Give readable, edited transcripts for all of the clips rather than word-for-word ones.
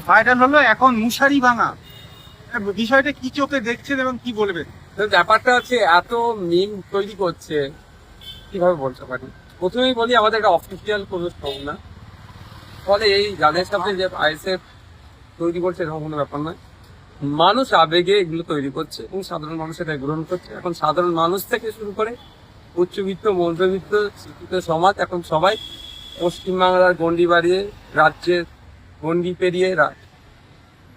Viral হলো এখন মুশারি ভাঙা। বিষয়টা কি চোখে দেখছেন এবং কি বলবেন? ব্যাপারটা হচ্ছে এত মিম তৈরি করছে, কিভাবে বলতে পারি। প্রথমেই বলি, আমাদের একটা অফিসিয়াল কোনো ফর্ম না, ফলে এই যাদের সাথে যে আইএসএফ তৈরি করছে এরকম কোনো ব্যাপার নয়। মানুষ আবেগে এগুলো তৈরি করছে এবং সাধারণ মানুষ এটা গ্রহণ করছে। এখন সাধারণ মানুষ থেকে শুরু করে উচ্চবিত্ত, মধ্যবিত্ত, শিক্ষিত সমাজ, এখন সবাই পশ্চিমবাংলার গন্ডি বাড়িয়ে, রাজ্যের গন্ডি পেরিয়ে,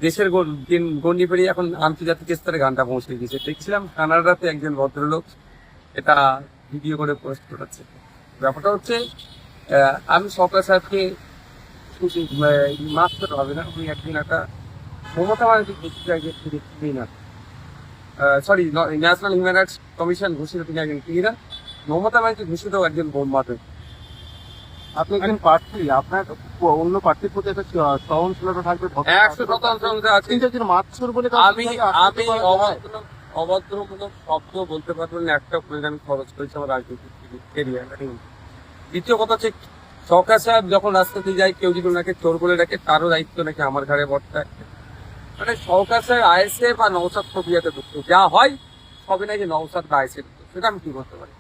দেশের গন্ডি পেরিয়ে এখন আন্তর্জাতিক স্তরে গানটা পৌঁছে গেছে। দেখছিলাম কানাডাতে একজন ভদ্রলোক এটা ভিডিও করে পোস্ট করেছে। ব্যাপারটা হচ্ছে, আমি সরকার সাহেবকে মাফ করতে হবে না, উনি একদিন একটা মমতা ব্যানার্জি দেখতেই না, sorry, national human rights commission ঘোষিত তিনি একজন ক্লিনার, মমতা ব্যানার্জি ঘোষিত একজন বোমবাদ। আপনি একজন প্রার্থী, আপনার অন্য প্রার্থীর প্রতি একটা সহনশীলতা থাকবে। 100% আছে। কিন্তু একজন মাতসুর বলে আমি অভদ্রমূলক শব্দ বলতে পারবো না, একটা আমি খরচ করেছি আমার রাজনৈতিক কেরিয়ার। দ্বিতীয় কথা হচ্ছে, সরকার সাহেব যখন রাস্তাতে যায়, কেউ যদি ওনাকে চোর বলে রাখে, তারও দায়িত্ব নাকি আমার ঘাড়ে বর্তায়। মানে সরকার সাহেব আইএসএফ বা নওশাদ প্রক্রিয়াতে ঢুকতো, যা হয় সবে নাকি নওশাদ বা আইএসএফ, সেটা আমি কি করতে পারি?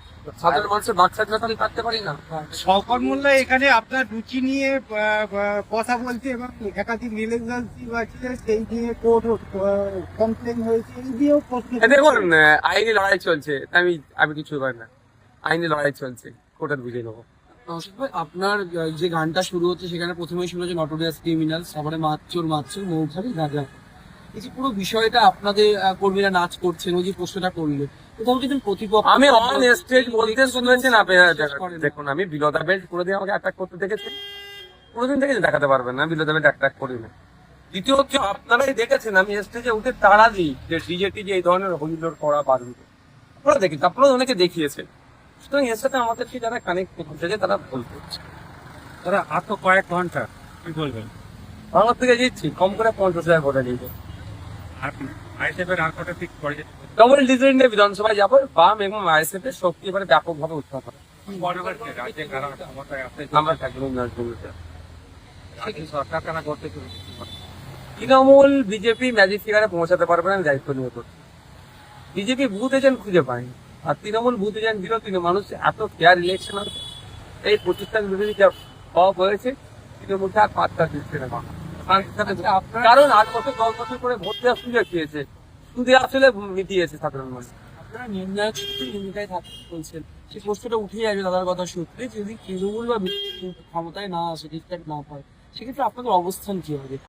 সাধারণ মানুষের বাচ্চার কথা আমি কাটতে পারি না। শওকত মোল্লা এখানে আপনার রুচি নিয়ে কথা বলছে এবং একাধিক রিলেশনশিপ আছে, সেই নিয়ে কোর্ট কমপ্লেন হয়েছে, এই দিয়েও প্রশ্ন। দেখুন, আইনি লড়াই চলছে, আমি কিছু পারি না। আইনি লড়াই চলছে, কোর্টের বুঝে নেবো। আপনার যে গানটা শুরু হচ্ছে সেখানে প্রথমেই শুরু হচ্ছে নটোরিয়াস ক্রিমিনাল, তারপরে মাতচোর মৌখালি রাজা। এই যে পুরো বিষয়টা আপনাদের কর্মীরা নাচ করছেন, ওই যে প্রশ্নটা করলে কোথাও কিন্তু প্রতিপক্ষ, আমি অন স্টেজ বলতে শুনেছেন আপনি। দেখুন, আমি বিলতা বেল্ট করে দিয়ে আমাকে অ্যাটাক করতে দেখেছেন, কোনোদিন থেকে দেখাতে পারবেন না বিলতা বেল্ট অ্যাটাক করি না। দ্বিতীয় হচ্ছে, আপনারাই দেখেছেন আমি স্টেজে উঠে তাড়া দিই যে ডিজেটি যে এই ধরনের হইলোর করা বারণ, আপনারা দেখেছেন, আপনারা অনেকে দেখিয়েছেন। সুতরাং এর সাথে আমাদেরকে যারা কানেক্ট করছে, তারা ভুল করছে। তারা আরো কয়েক ঘন্টা কি বলবেন? বাংলা থেকে দিচ্ছি কম করে 50,000 ভোটার দিয়েছে। আইএসএফের আর কটা ঠিক করে ডবল ডিজিট বিধানসভায় যাবো, বাম এবং আইএসএফ এর শক্তি এবারে ব্যাপকভাবে উত্থান হবে। মনে করছে রাজ্যে কারা ক্ষমতায় আছে, আমরা থাকবো রাজনীতিতে। সরকার কারা করতে তৃণমূল বিজেপি ম্যাজিক ফিগারে পৌঁছাতে পারবে না, আমি দায়িত্ব নিয়ে করছি। বিজেপি বুথ এজেন্ট খুঁজে পায়নি, আর তৃণমূল বুথ এজেন্ট দিল। মানুষ এত ফেয়ার ইলেকশন আছে, এই প্রতিষ্ঠান বিরোধী যা পাওয়া হয়েছে, তৃণমূলকে আর পাত্তা দিচ্ছে না। কারণ 8 বছর 10 বছর করে ভোট দেওয়ার সুযোগ পেয়েছে, সুদে আসলে মিটিয়েছে সাধারণ মানুষ। আপনারা নির্ণায়ক ভূমিকায় থাকতে বলছেন, সেই প্রশ্নটা উঠেই আসবে দাদার কথা সূত্রে, যদি তৃণমূল বা বিজেপি ক্ষমতায় না আসে, ঠিকঠাক না পায়, সেক্ষেত্রে আপনাদের অবস্থান কি হবে?